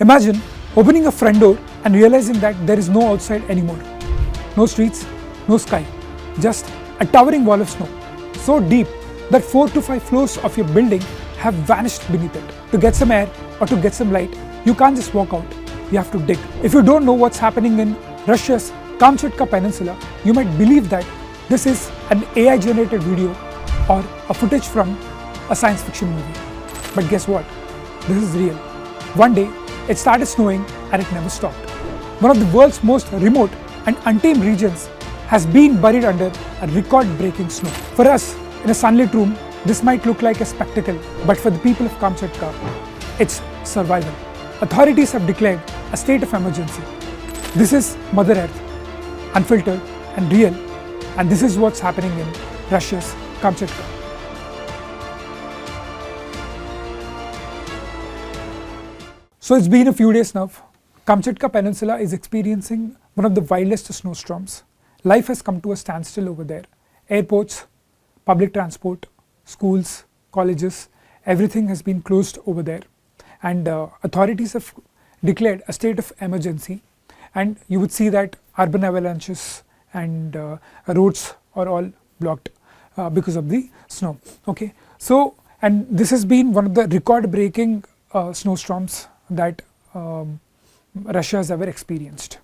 Imagine opening a front door and realizing that there is no outside anymore. No streets, no sky, just a towering wall of snow. So deep that 4 to 5 floors of your building have vanished beneath it. To get some air or to get some light, you can't just walk out, you have to dig. If you don't know what's happening in Russia's Kamchatka Peninsula, you might believe that this is an AI generated video or a footage from a science fiction movie. But guess what? This is real. One day, it started snowing and it never stopped. One of the world's most remote and untamed regions has been buried under a record-breaking snow. For us, in a sunlit room, this might look like a spectacle, but for the people of Kamchatka, it's survival. Authorities have declared a state of emergency. This is Mother Earth, unfiltered and real, and this is what's happening in Russia's Kamchatka. So it's been a few days now. Kamchatka Peninsula is experiencing one of the wildest snowstorms. Life has come to a standstill over there. Airports, public transport, schools, colleges, everything has been closed over there. And authorities have declared a state of emergency. And you would see that urban avalanches and roads are all blocked because of the snow. Okay, so and this has been one of the record-breaking snowstorms that Russia has ever experienced.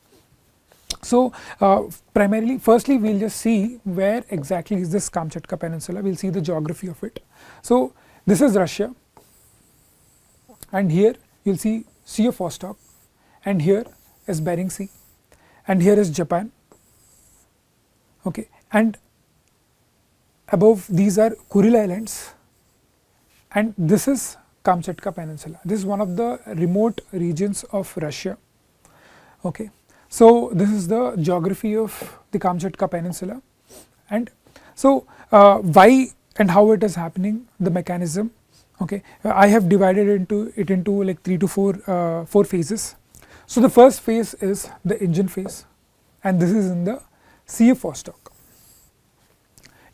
So firstly we'll just see where exactly is this Kamchatka Peninsula. We'll see the geography of it. So this is Russia, and here you'll see Sea of Okhotsk, and here is Bering Sea, and here is Japan. Okay, and above these are Kuril Islands, and this is Kamchatka Peninsula. This is one of the remote regions of Russia. Okay, so this is the geography of the Kamchatka Peninsula, and so why and how it is happening, the mechanism. Okay, I have divided it into like 3 to 4 phases. So the first phase is the engine phase, and this is in the Sea of Okhotsk.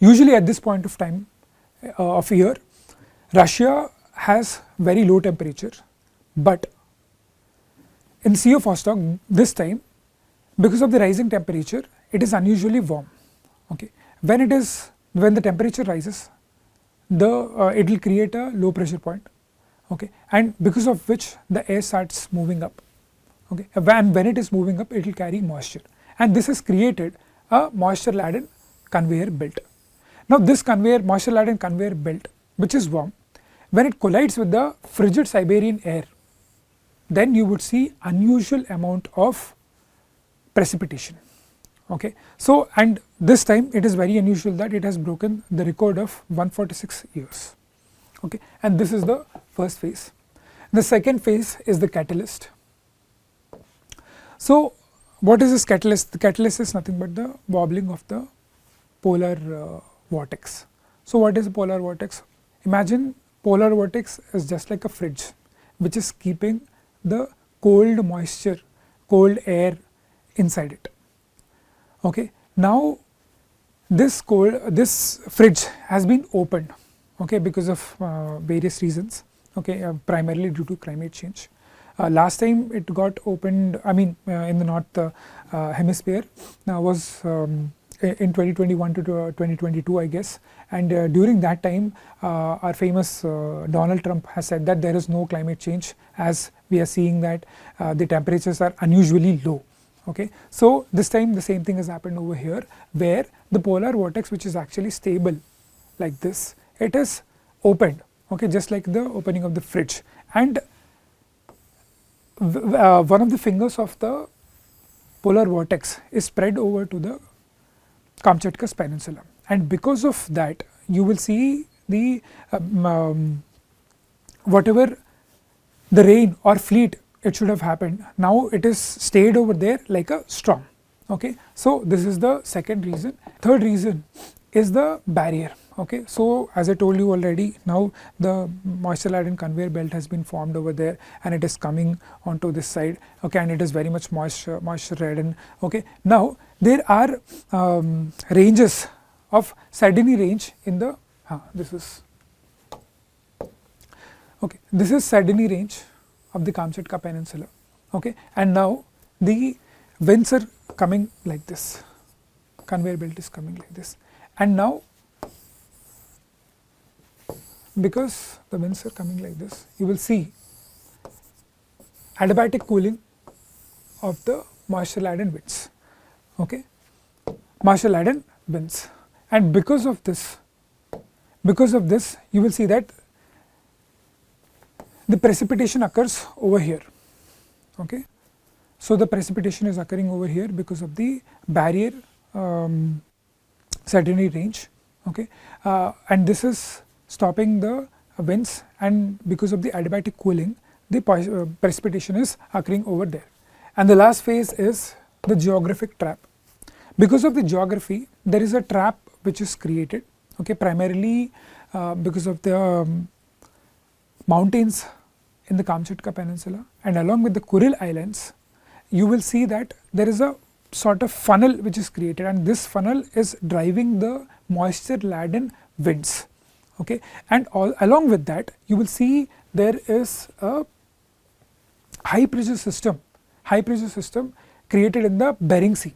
Usually at this point of time of year, Russia has very low temperature, but in Sea of Okhotsk this time, because of the rising temperature, it is unusually warm. Okay, when the temperature rises, it will create a low pressure point. Okay, and because of which the air starts moving up. Okay, and when it is moving up, it will carry moisture, and this has created a moisture laden conveyor belt. Now this moisture laden conveyor belt, which is warm, when it collides with the frigid Siberian air, then you would see unusual amount of precipitation. Okay, so and this time it is very unusual that it has broken the record of 146 years. Okay, and this is the first phase. The second phase is the catalyst. So what is this catalyst? The catalyst is nothing but the wobbling of the polar vortex. So what is a polar vortex? Imagine polar vortex is just like a fridge which is keeping the cold moisture, cold air inside it. Okay, now this fridge has been opened, okay, because of various reasons, okay, primarily due to climate change. Last time it got opened, in the north hemisphere, was in 2021 to 2022, I guess, and during that time our famous Donald Trump has said that there is no climate change, as we are seeing that the temperatures are unusually low. Okay, so this time the same thing has happened over here, where the polar vortex, which is actually stable like this, it is opened, okay, just like the opening of the fridge, and one of the fingers of the polar vortex is spread over to the Kamchatka's Peninsula, and because of that you will see the whatever the rain or sleet it should have happened, now it is stayed over there like a storm. Okay, so this is the second reason. Third reason is the barrier. Okay, so as I told you already, now the moisture laden conveyor belt has been formed over there, and it is coming onto this side. Okay, and it is very much moisture laden. Okay, now there are ranges of Sredinny Range in the this is Sredinny Range of the Kamchatka Peninsula. Okay, and now the winds are coming like this, conveyor belt is coming like this, and now because the winds are coming like this, you will see adiabatic cooling of the moisture-laden winds. Okay, moisture-laden winds, and because of this you will see that the precipitation occurs over here. Okay, so the precipitation is occurring over here because of the barrier Sredinny Range. Okay, and this is stopping the winds, and because of the adiabatic cooling, the precipitation is occurring over there. And the last phase is the geographic trap. Because of the geography, there is a trap which is created, okay, primarily because of the mountains in the Kamchatka Peninsula, and along with the Kuril Islands, you will see that there is a sort of funnel which is created, and this funnel is driving the moisture laden winds. Okay, and along with that, you will see there is a high pressure system created in the Bering Sea.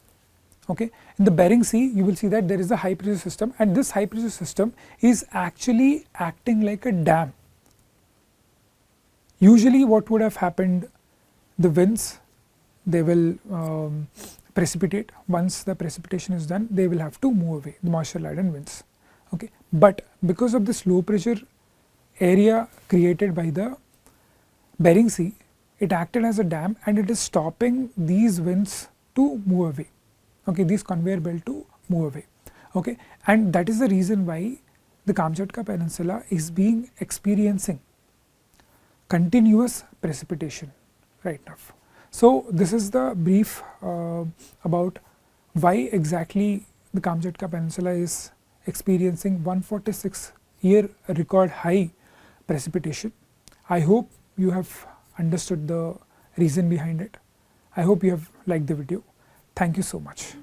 Okay, in the Bering Sea, you will see that there is a high pressure system, and this high pressure system is actually acting like a dam. Usually what would have happened, the winds, they will precipitate. Once the precipitation is done, they will have to move away, the moisture laden winds. Okay, but because of this low pressure area created by the Bering Sea, it acted as a dam, and it is stopping these winds to move away. Okay, these conveyor belt to move away. Okay, and that is the reason why the Kamchatka Peninsula is experiencing continuous precipitation right now. So this is the brief about why exactly the Kamchatka Peninsula is experiencing 146-year record high precipitation. I hope you have understood the reason behind it. I hope you have liked the video. Thank you so much.